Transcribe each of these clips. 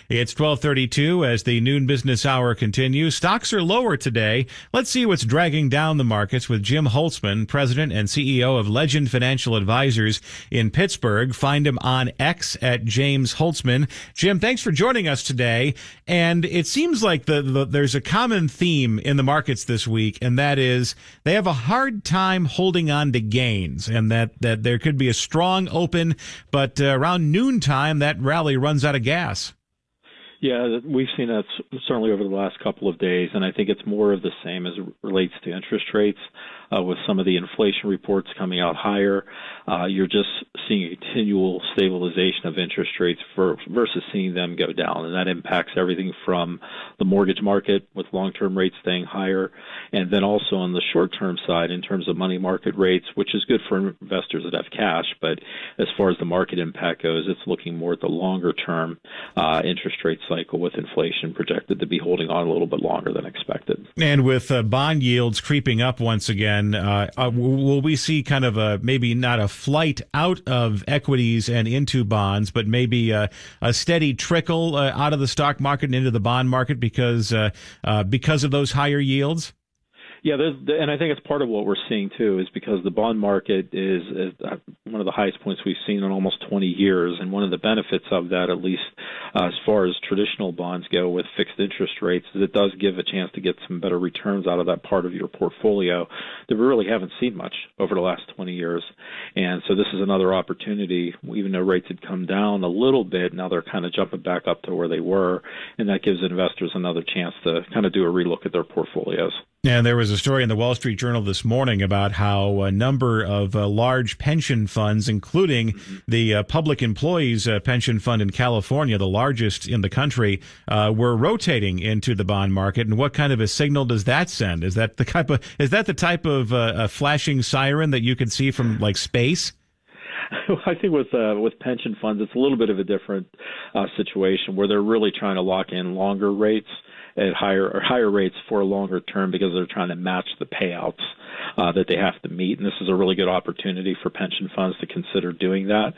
It's 12:32 as the noon business hour continues. Stocks are lower today. Let's see what's dragging down the markets with Jim Holtzman, President and CEO of Legend Financial Advisors in Pittsburgh. Find him on X at James Holtzman. Jim, thanks for joining us today. And it seems like there's a common theme in the markets this week, and that is they have a hard time holding on to gains, and that there could be a strong open, but around noontime, that rally runs out of gas. Yeah, we've seen that certainly over the last couple of days, and I think it's more of the same as it relates to interest rates. With some of the inflation reports coming out higher, you're just seeing a continual stabilization of interest rates versus seeing them go down, and that impacts everything from the mortgage market with long-term rates staying higher, and then also on the short-term side in terms of money market rates, which is good for investors that have cash, but as far as the market impact goes, it's looking more at the longer-term interest rate cycle with inflation projected to be holding on a little bit longer than expected. And with bond yields creeping up once again, will we see kind of maybe not a flight out of equities and into bonds, but maybe a steady trickle out of the stock market and into the bond market because of those higher yields? Yeah, and I think it's part of what we're seeing, too, is because the bond market is one of the highest points we've seen in almost 20 years. And one of the benefits of that, at least as far as traditional bonds go with fixed interest rates, is it does give a chance to get some better returns out of that part of your portfolio that we really haven't seen much over the last 20 years. And so this is another opportunity, even though rates had come down a little bit, now they're kind of jumping back up to where they were. And that gives investors another chance to kind of do a relook at their portfolios. And there was a story in the Wall Street Journal this morning about how a number of large pension funds, including the Public Employees Pension Fund in California, the largest in the country, were rotating into the bond market. And what kind of a signal does that send? Is that the type of a flashing siren that you could see from like space? I think with pension funds, it's a little bit of a different situation where they're really trying to lock in longer rates at higher rates for a longer term because they're trying to match the payouts that they have to meet. And this is a really good opportunity for pension funds to consider doing that.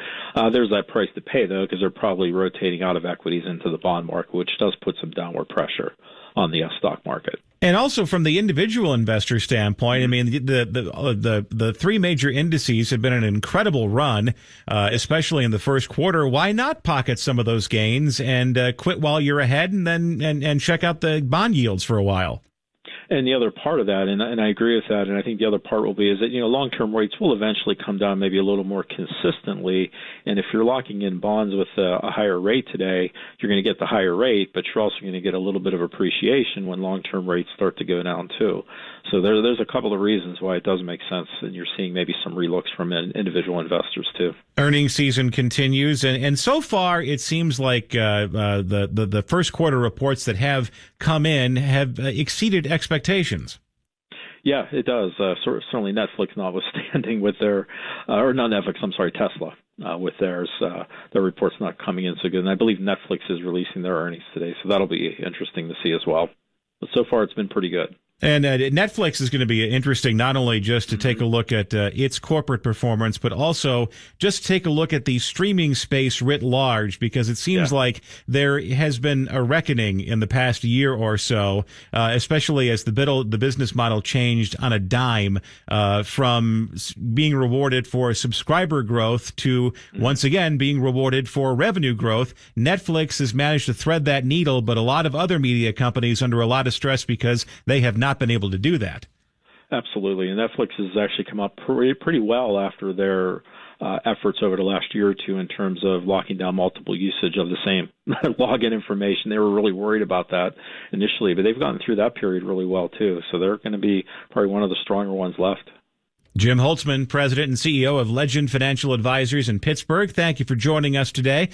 There's that price to pay, though, because they're probably rotating out of equities into the bond market, which does put some downward pressure on the stock market. And also from the individual investor standpoint, I mean, the three major indices have been an incredible run, especially in the first quarter. Why not pocket some of those gains and quit while you're ahead and then check out the bond yields for a while? And the other part of that, and I agree with that, and I think the other part will be is that, long-term rates will eventually come down maybe a little more consistently. And if you're locking in bonds with a higher rate today, you're going to get the higher rate, but you're also going to get a little bit of appreciation when long-term rates start to go down too. So there's a couple of reasons why it does make sense, and you're seeing maybe some relooks from individual investors too. Earnings season continues, and so far it seems like the first quarter reports that have come in have exceeded expectations. Yeah, it does. Certainly Netflix notwithstanding with their, or not Netflix, I'm sorry, Tesla with theirs. Their report's not coming in so good. And I believe Netflix is releasing their earnings today, so that'll be interesting to see as well. But so far it's been pretty good. And Netflix is going to be interesting, not only just to take a look at its corporate performance, but also just take a look at the streaming space writ large, because it seems like there has been a reckoning in the past year or so, especially as the business model changed on a dime from being rewarded for subscriber growth to, once again, being rewarded for revenue growth. Netflix has managed to thread that needle, but a lot of other media companies under a lot of stress because they have not been able to do that. Absolutely. And Netflix has actually come up pretty well after their efforts over the last year or two in terms of locking down multiple usage of the same login information. They were really worried about that initially, but they've gotten through that period really well too. So they're going to be probably one of the stronger ones left. Jim Holtzman, President and CEO of Legend Financial Advisors in Pittsburgh, thank you for joining us today.